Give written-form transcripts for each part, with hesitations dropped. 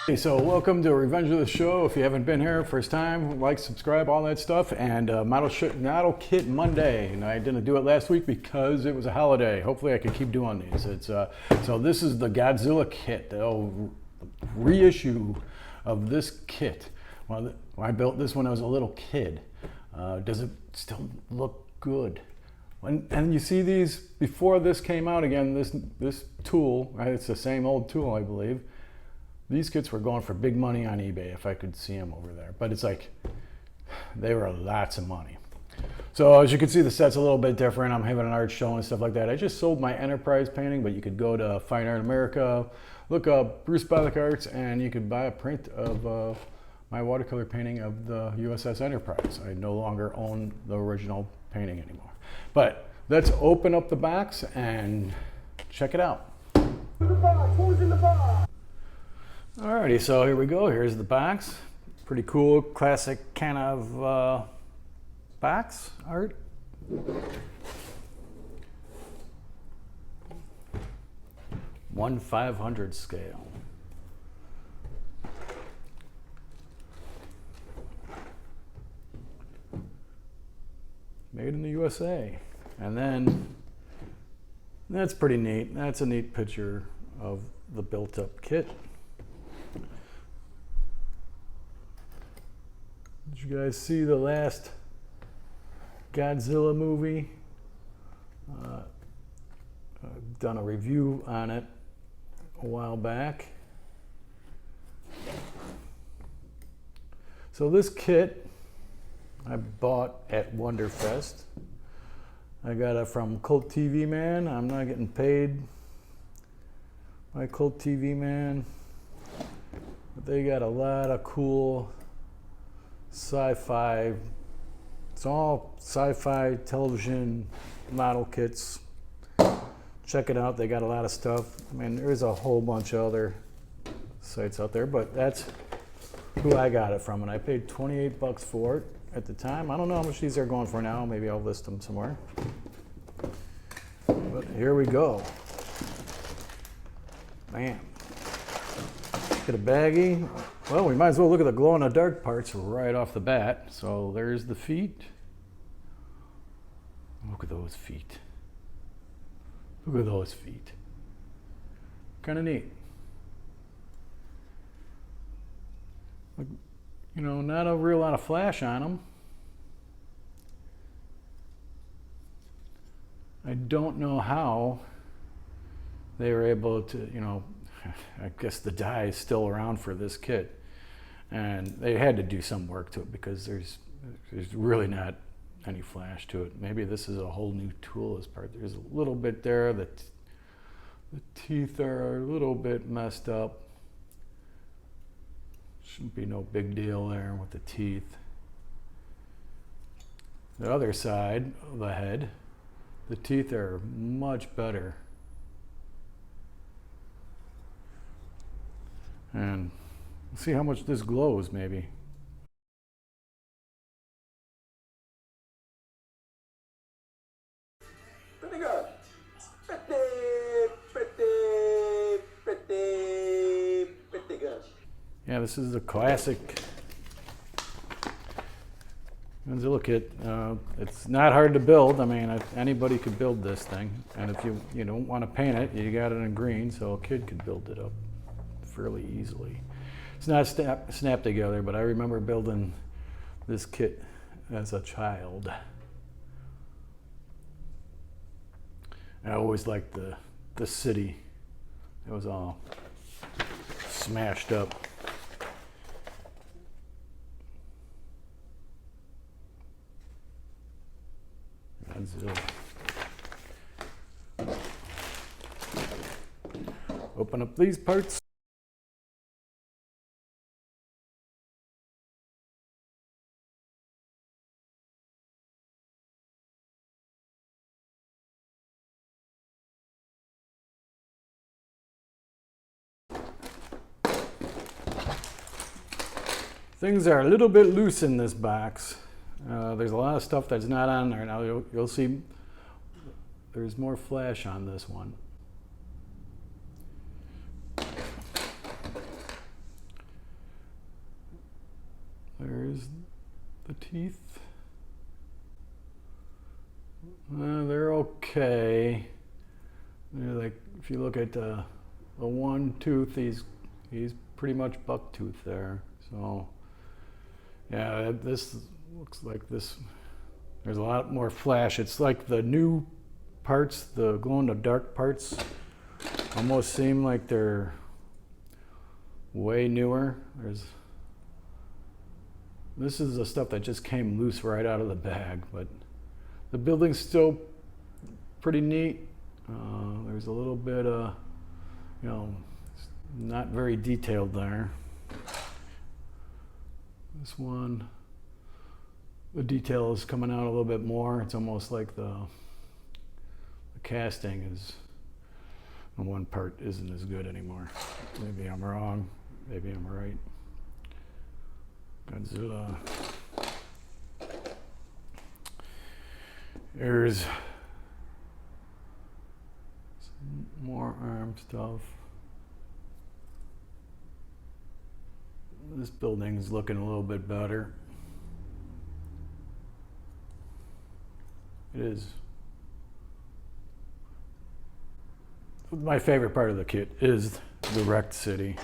Hey, so welcome to Revenge of the Show. If you haven't been here, first time, like, subscribe, all that stuff. And Model Kit Monday. And I didn't do it last week because it was a holiday. Hopefully I can keep doing these. So this is the Godzilla kit, the reissue of this kit. Well, I built this when I was a little kid. Does it still look good? And you see these, before this came out again, this tool, right, it's the same old tool, I believe. These kits were going for big money on eBay if I could see them over there. But it's like, they were lots of money. So as you can see, the set's a little bit different. I'm having an art show and stuff like that. I just sold my Enterprise painting, but you could go to Fine Art America, look up Bruce Bellick Arts, and you could buy a print of my watercolor painting of the USS Enterprise. I no longer own the original painting anymore. But let's open up the box and check it out. Who's in the box? Alrighty, so here we go. Here's the box. Pretty cool, classic kind of box art. 1/500 scale. Made in the USA. And then, that's pretty neat. That's a neat picture of the built-up kit. Did you guys see the last Godzilla movie? I've done a review on it a while back. So this kit I bought at Wonderfest. I got it from Cult TV Man. I'm not getting paid by Cult TV Man, but they got a lot of cool sci-fi. It's all sci-fi television model kits. Check it out. They got a lot of stuff. I mean, there's a whole bunch of other sites out there, but that's who I got it from, and I paid 28 bucks for it at the time. I don't know how much these are going for now. Maybe I'll list them somewhere. But here we go. Man. Get a baggie. Well, we might as well look at the glow-in-the-dark parts right off the bat. So there's the feet. Look at those feet. Look at those feet. Kind of neat. You know, not a real lot of flash on them. I don't know how they were able to, you know, I guess the dye is still around for this kit. And they had to do some work to it because there's really not any flash to it. Maybe this is a whole new tool as part. There's a little bit there that the teeth are a little bit messed up. Shouldn't be no big deal there with the teeth. The other side of the head, the teeth are much better. And we'll see how much this glows, maybe. Pretty good. Pretty good. Yeah, this is the classic Godzilla kit. It's not hard to build. I mean, anybody could build this thing. And if you don't want to paint it, you got it in green, so a kid could build it up fairly easily. It's not snap together, but I remember building this kit as a child. I always liked the city. It was all smashed up. Godzilla. Open up these parts. Things are a little bit loose in this box. There's a lot of stuff that's not on there. Now you'll see there's more flash on this one. The teeth. They're okay. They're like, if you look at the one tooth, he's pretty much buck tooth there. So yeah, this looks like this. There's a lot more flash. It's like the new parts, the glow in the dark parts, almost seem like they're way newer. This is the stuff that just came loose right out of the bag, but the building's still pretty neat. There's a little bit of, not very detailed there. This one, the detail is coming out a little bit more. It's almost like the casting is, the one part isn't as good anymore. Maybe I'm wrong, maybe I'm right. Godzilla. There's some more arm stuff. This building's looking a little bit better. It is. My favorite part of the kit is the wrecked city.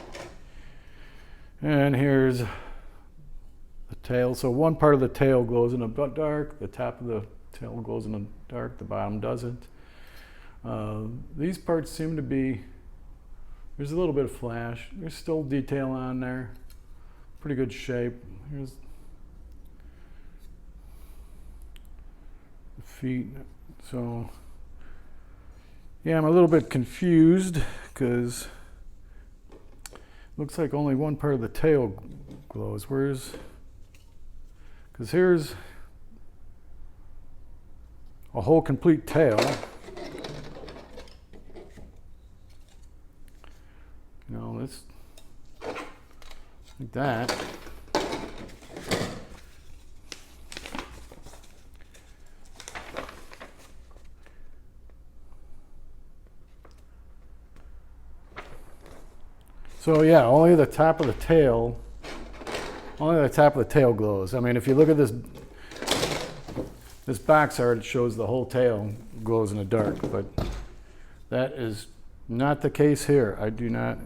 And here's the tail. So one part of the tail glows in the dark, the top of the tail glows in the dark, the bottom doesn't. These parts seem to be, there's a little bit of flash. There's still detail on there. Pretty good shape. Here's the feet. So yeah, I'm a little bit confused because it looks like only one part of the tail glows. Because here's a whole complete tail. This like that. So yeah, only the top of the tail glows. I mean, if you look at this box art, it shows the whole tail glows in the dark, but that is not the case here. I do not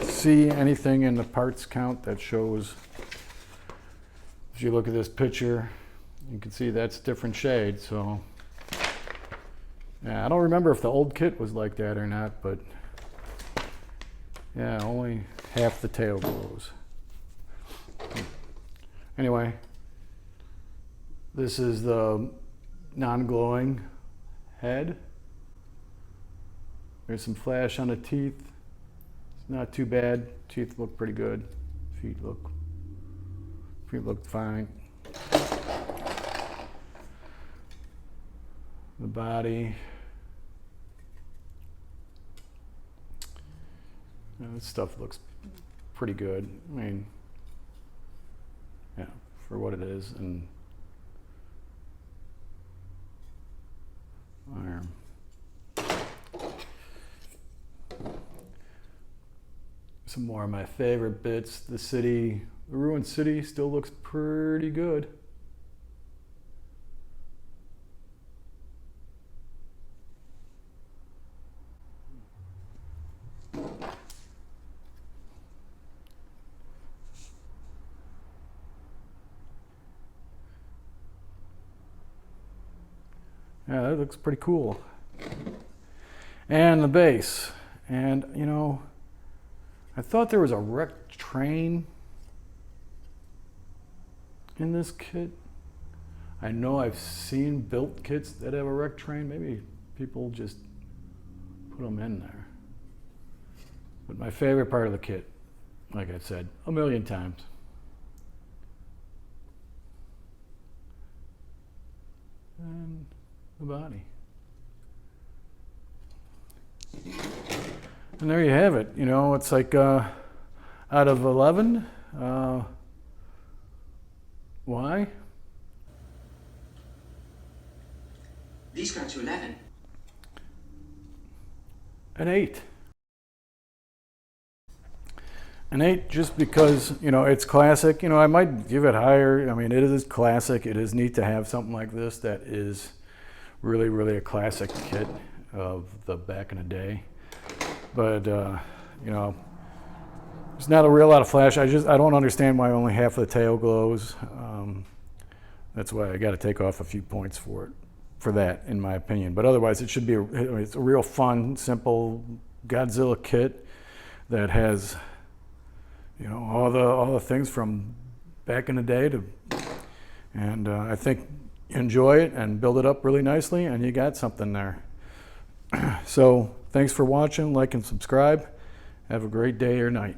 see anything in the parts count that shows. If you look at this picture, you can see that's different shade. So yeah, I don't remember if the old kit was like that or not, but yeah, only half the tail glows. Anyway, this is the non-glowing head. There's some flash on the teeth. It's not too bad. Teeth look pretty good. Feet look fine. The body. This stuff looks pretty good. I mean, yeah, for what it is. And arm. Some more of my favorite bits. The city, the ruined city still looks pretty good. Yeah, that looks pretty cool. And the base. And, I thought there was a wrecked train in this kit. I know I've seen built kits that have a wrecked train. Maybe people just put them in there. But my favorite part of the kit, like I said, 1,000,000 times. And the body. And there you have it. It's like out of 11. Why? These go to 11. An 8. An 8 just because, you know, it's classic. You know, I might give it higher. I mean, it is classic. It is neat to have something like this that is really, really a classic kit of the back in the day. But, you know, there's not a real lot of flash. I don't understand why only half of the tail glows. That's why I got to take off a few points for that, in my opinion. But otherwise, it should be it's a real fun, simple Godzilla kit that has, you know, all the things from back in the day and I think enjoy it and build it up really nicely, and you got something there. So thanks for watching. Like and subscribe. Have a great day or night.